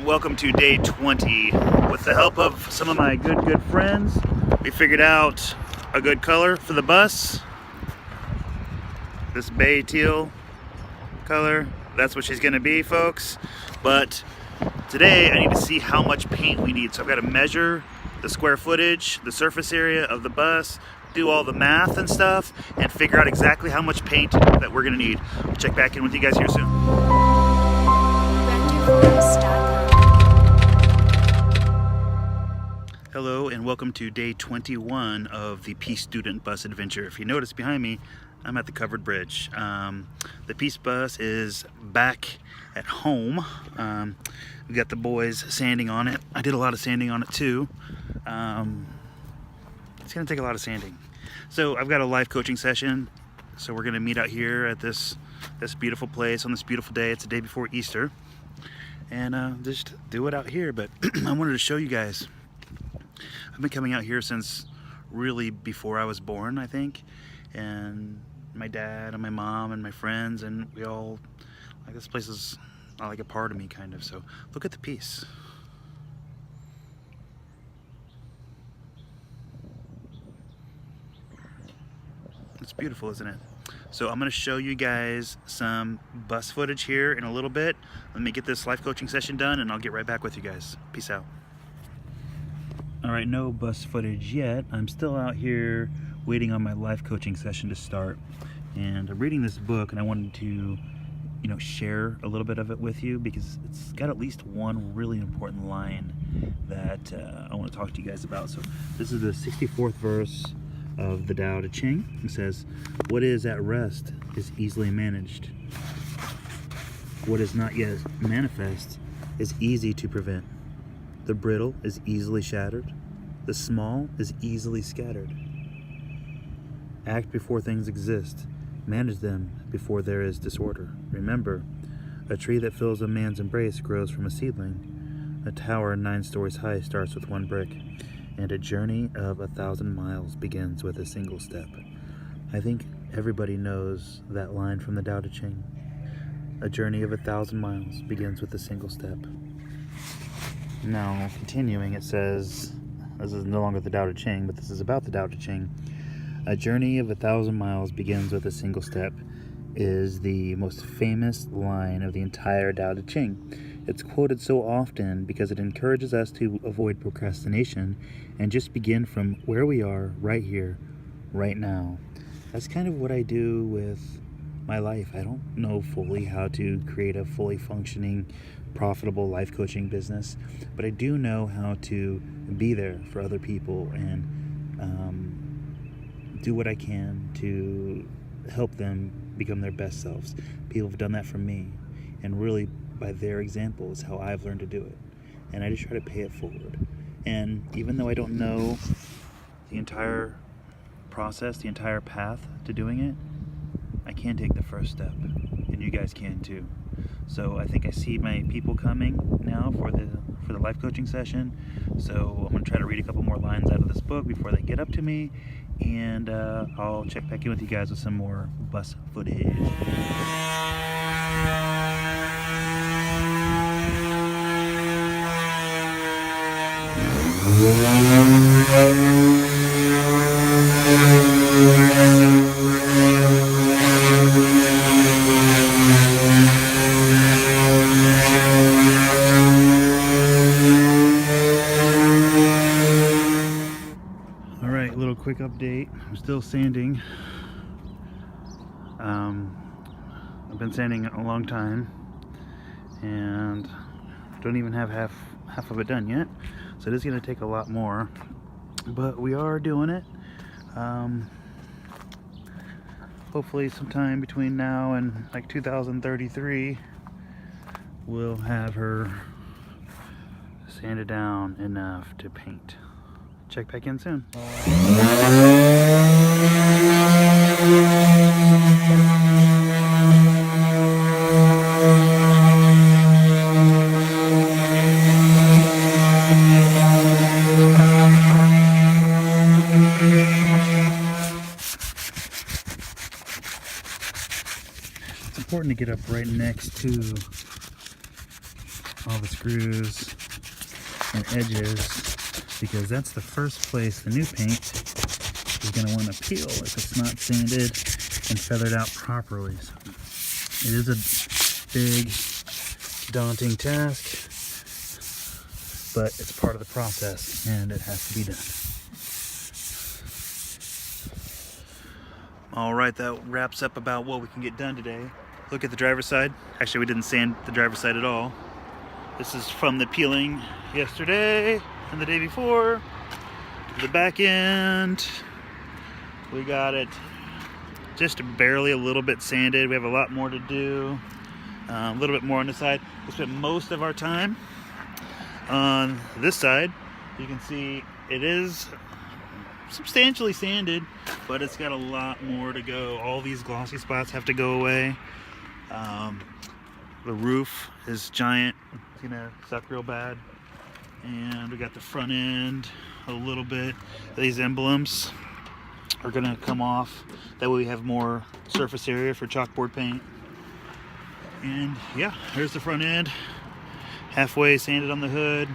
Speaker 2: Welcome to day 20. With the help of some of my good friends, we figured out a good color for the bus. This bay teal color, that's what she's gonna be, folks. But today I need to see how much paint we need. So I've got to measure the square footage, the surface area of the bus, do all the math and stuff, and figure out exactly how much paint that we're gonna need. I'll check back in with you guys here soon. Hello and welcome to day 21 of the Peace Student Bus Adventure. If you notice behind me, I'm at the covered bridge. The Peace Bus is back at home. We got the boys sanding on it. I did a lot of sanding on it too. It's gonna take a lot of sanding. So I've got a live coaching session. So we're gonna meet out here at this beautiful place on this beautiful day. It's the day before Easter. And just do it out here. But I wanted to show you guys. I've been coming out here since really before I was born, I think. And my dad and my mom and my friends, and we all, like, this place is like a part of me, kind of. So look at the piece. It's beautiful, isn't it? So I'm going to show you guys some bus footage here in a little bit. Let me get this life coaching session done and I'll get right back with you guys. Peace out. Alright, no bus footage yet. I'm still out here waiting on my life coaching session to start. And I'm reading this book and I wanted to, share a little bit of it with you because it's got at least one really important line that I want to talk to you guys about. So this is the 64th verse of the Tao Te Ching. It says, "What is at rest is easily managed. What is not yet manifest is easy to prevent. The brittle is easily shattered. The small is easily scattered. Act before things exist.
Speaker 3: Manage them before there is disorder. Remember, a tree that fills a man's embrace grows from a seedling. A tower 9 stories high starts with 1 brick, and a journey of 1,000 miles begins with a single step. I think everybody knows that line from the Tao Te Ching. A journey of 1,000 miles begins with a single step. Now, continuing, it says, this is no longer the Tao Te Ching, but this is about the Tao Te Ching. A journey of 1,000 miles begins with a single step is the most famous line of the entire Tao Te Ching. It's quoted so often because it encourages us to avoid procrastination and just begin from where we are right here, right now. That's kind of what I do with my life. I don't know fully how to create a fully functioning, profitable life coaching business, but I do know how to be there for other people and do what I can to help them become their best selves. People have done that for me, and really by their example is how I've learned to do it, and I just try to pay it forward. And even though I don't know the entire process, the entire path to doing it, I can take the first step, and you guys can too. So I think I see my people coming now for the life coaching session. So I'm gonna try to read a couple more lines out of this book before they get up to me, and I'll check back in with you guys with some more bus footage. Alright, little quick update. I'm still sanding. I've been sanding a long time and don't even have half of it done yet, so it is going to take a lot more, but we are doing it. Hopefully sometime between now and like 2033 we'll have her sanded down enough to paint. Check back in soon. It's important to get up right next to all the screws and edges, because that's the first place the new paint is going to want to peel if it's not sanded and feathered out properly. So it is a big, daunting task, but it's part of the process and it has to be done. Alright, that wraps up about what we can get done today. Look at the driver's side. Actually, we didn't sand the driver's side at all. This is from the peeling yesterday and the day before. The back end, we got it just barely a little bit sanded. We have a lot more to do, a little bit more on the side. We spent most of our time on this side. You can see it is substantially sanded, but it's got a lot more to go. All these glossy spots have to go away. The roof is giant. It's gonna suck real bad. And we got the front end a little bit. These emblems are gonna come off. That way we have more surface area for chalkboard paint. And yeah, here's the front end. Halfway sanded on the hood.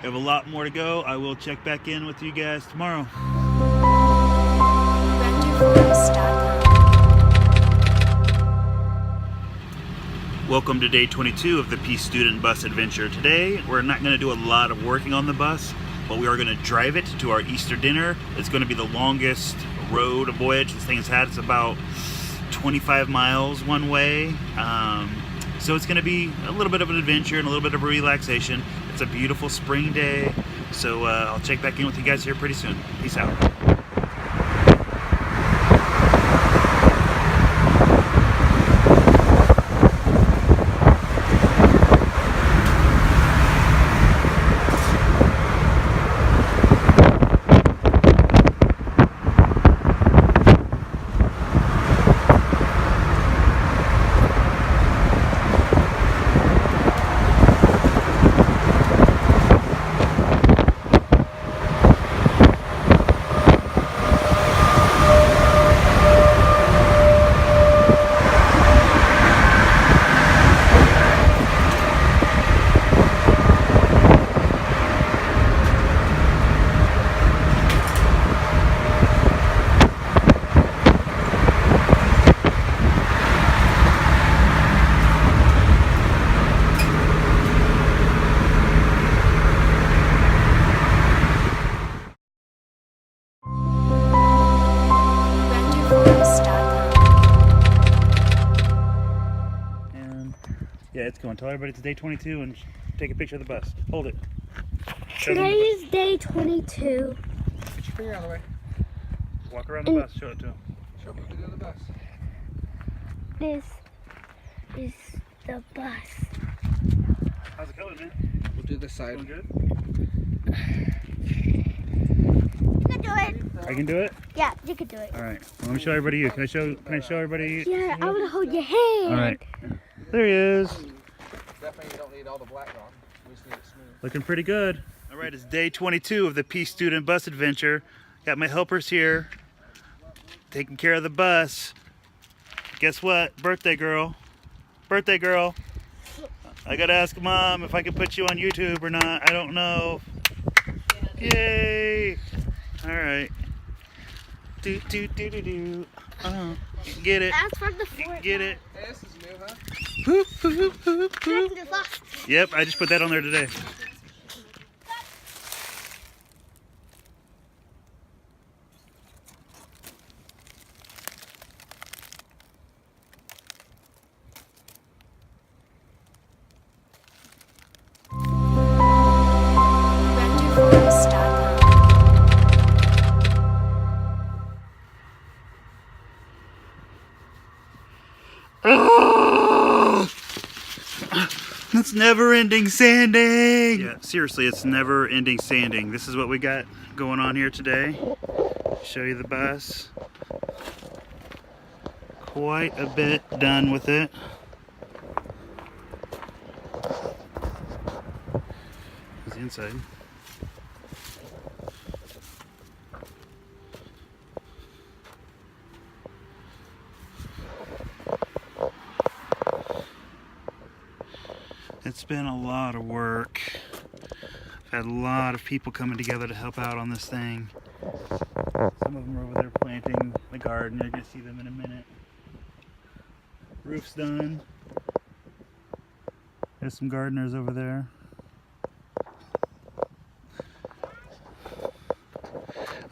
Speaker 3: We have a lot more to go. I will check back in with you guys tomorrow. Welcome to day 22 of the Peace Student Bus Adventure. Today, we're not going to do a lot of working on the bus, but we are going to drive it to our Easter dinner. It's going to be the longest road voyage this thing has had. It's about 25 miles one way. So it's going to be a little bit of an adventure and a little bit of a relaxation. It's a beautiful spring day. So I'll check back in with you guys here pretty soon. Peace out.
Speaker 2: it's going. Tell everybody it's day 22 and take a picture of the bus. Hold it.
Speaker 4: Today is day 22.
Speaker 5: Put your finger out of the way.
Speaker 2: Walk around the bus. Show it to them.
Speaker 5: Show me the other bus.
Speaker 4: This is the bus.
Speaker 2: How's it going, man?
Speaker 5: We'll do this side.
Speaker 2: Going good?
Speaker 4: You can do it.
Speaker 2: I can do it?
Speaker 4: Yeah, you can do it.
Speaker 2: All right. Well, let me show everybody you. Can I show everybody?
Speaker 4: Yeah, I want to hold your hand.
Speaker 2: All right. There he is.
Speaker 5: Definitely you don't need all the black on. We just need it smooth.
Speaker 2: Looking pretty good. All right, it's day 22 of the Peace Student Bus Adventure. Got my helpers here, taking care of the bus. Guess what? Birthday girl. Birthday girl. I gotta ask Mom if I can put you on YouTube or not. I don't know. Yay! All right. Do do do do do. Get it.
Speaker 4: That's from the fort.
Speaker 2: Get it.
Speaker 5: Hey, this is new, huh?
Speaker 2: Whoop, whoop, whoop,
Speaker 4: Check
Speaker 2: whoop.
Speaker 4: the bus.
Speaker 2: Yep, I just put that on there today. Oh, it's never-ending sanding. Yeah, seriously, it's never-ending sanding. This is what we got going on here today. Show you the bus. Quite a bit done with it. Here's the inside. It's been a lot of work. I've had a lot of people coming together to help out on this thing. Some of them are over there planting the garden. You're gonna see them in a minute. Roof's done. There's some gardeners over there.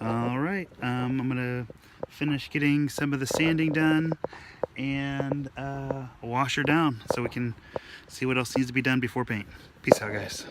Speaker 2: All right, I'm gonna finish getting some of the sanding done and wash her down so we can see what else needs to be done before paint. Peace out, guys.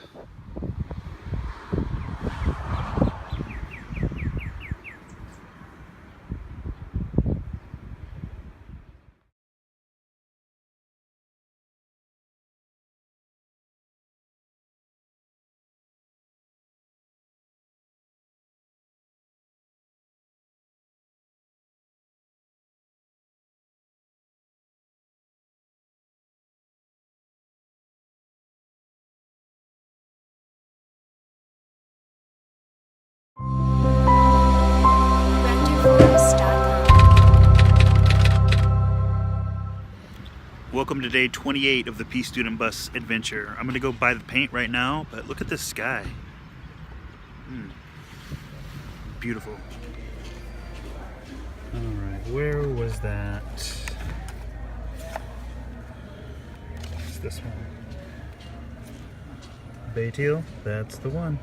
Speaker 2: Welcome to day 28 of the Peace Student Bus Adventure. I'm gonna go buy the paint right now, but look at this sky. Beautiful.
Speaker 3: All right, where was that? It's this one. Bay teal, that's the one.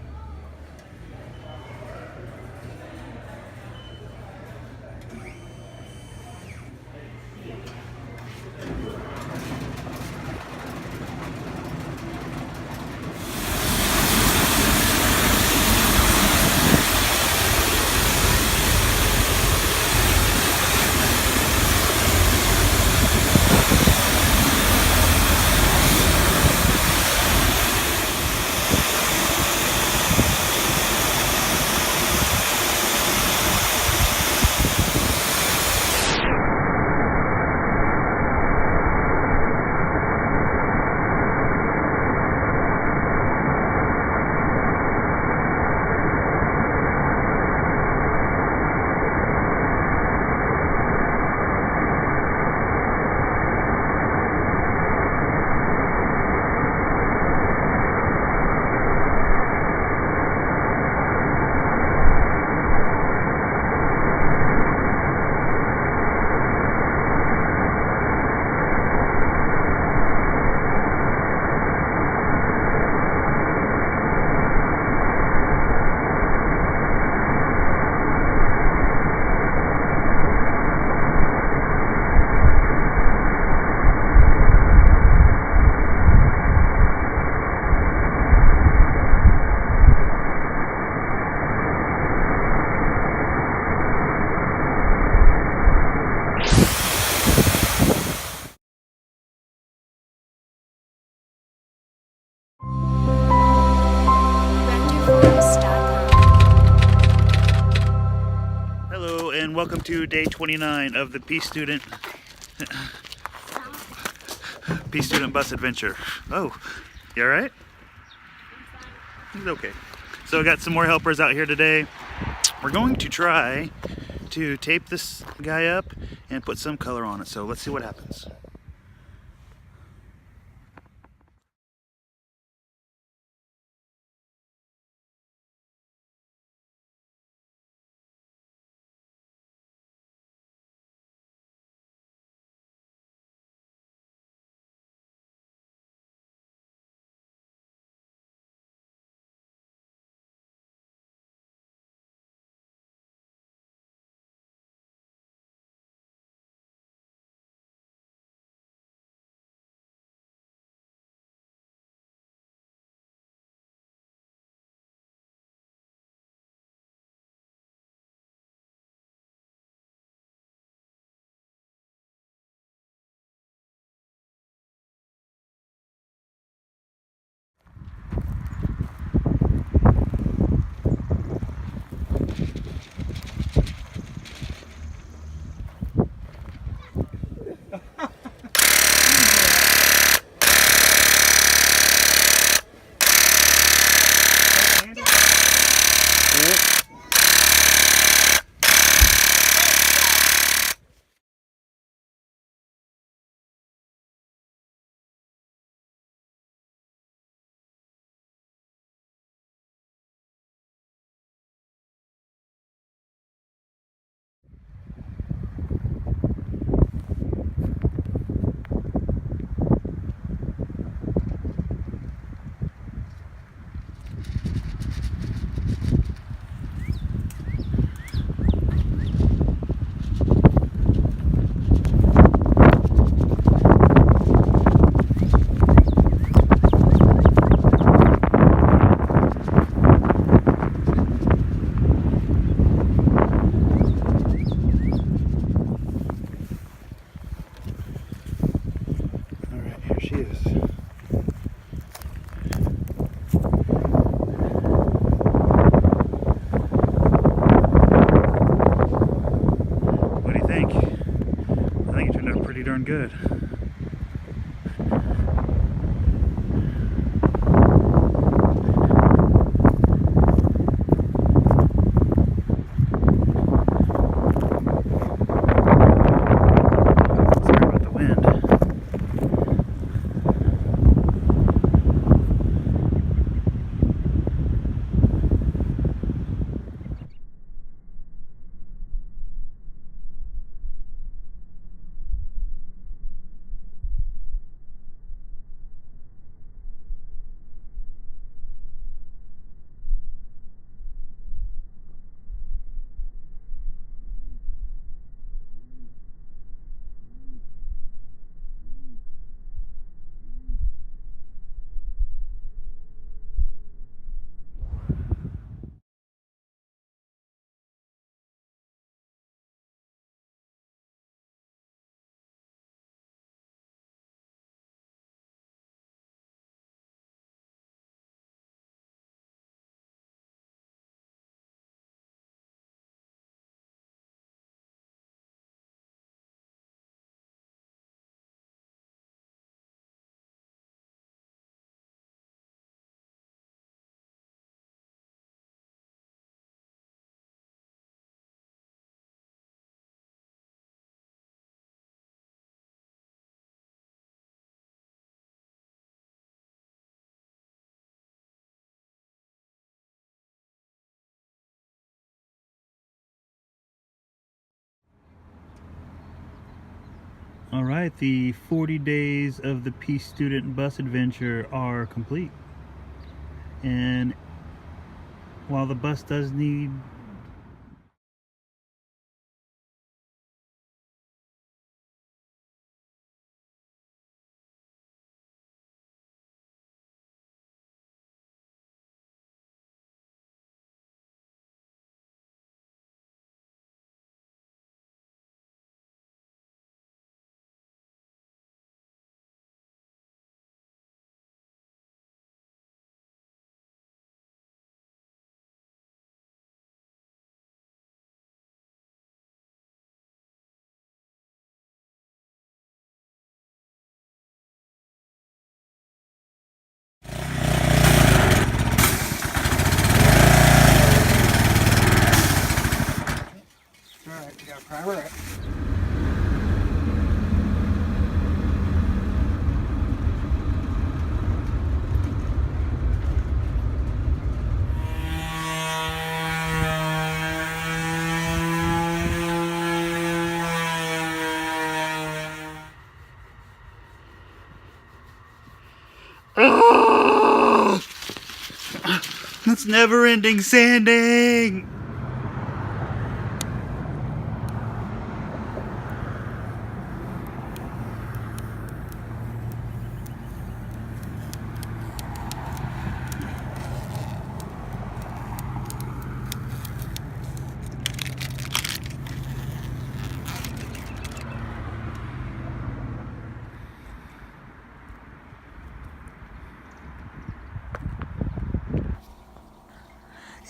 Speaker 2: welcome to day 29 of the Peace Student Bus Adventure. Oh, you alright? He's okay. So I got some more helpers out here today. We're going to try to tape this guy up and put some color on it. So let's see what happens. Alright, here she is. What do you think? I think it turned out pretty darn good. Sorry about the wind. All right, the 40 days of the Peace Student Bus Adventure are complete. And while the bus does need
Speaker 5: All right.
Speaker 2: Oh! That's never-ending sanding.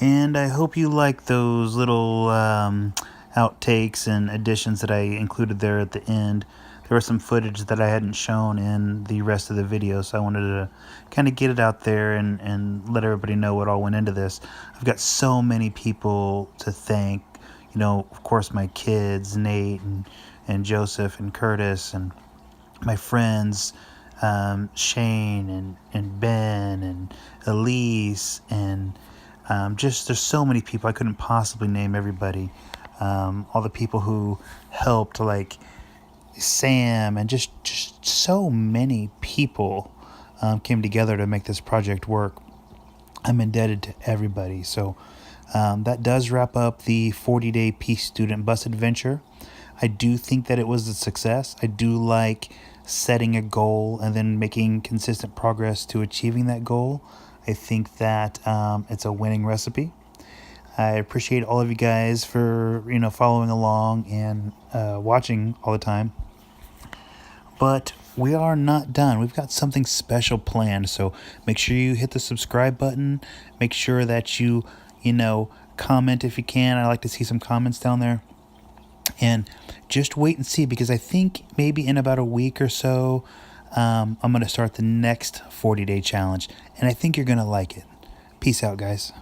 Speaker 2: And I hope you like those little outtakes and additions that I included there at the end. There was some footage that I hadn't shown in the rest of the video, so I wanted to kind of get it out there and let everybody know what all went into this. I've got so many people to thank. You know, of course, my kids, Nate and Joseph and Curtis, and my friends, Shane and Ben and Elise, and just there's so many people. I couldn't possibly name everybody. All the people who helped, like Sam, and just so many people came together to make this project work. I'm indebted to everybody. So that does wrap up the 40-day Peace Student Bus Adventure. I do think that it was a success. I do like setting a goal and then making consistent progress to achieving that goal. I think that it's a winning recipe. I appreciate all of you guys for following along and watching all the time. But we are not done. We've got something special planned. So make sure you hit the subscribe button. Make sure that you comment if you can. I like to see some comments down there. And just wait and see, because I think maybe in about a week or so, I'm going to start the next 40-day challenge. And I think you're going to like it. Peace out, guys.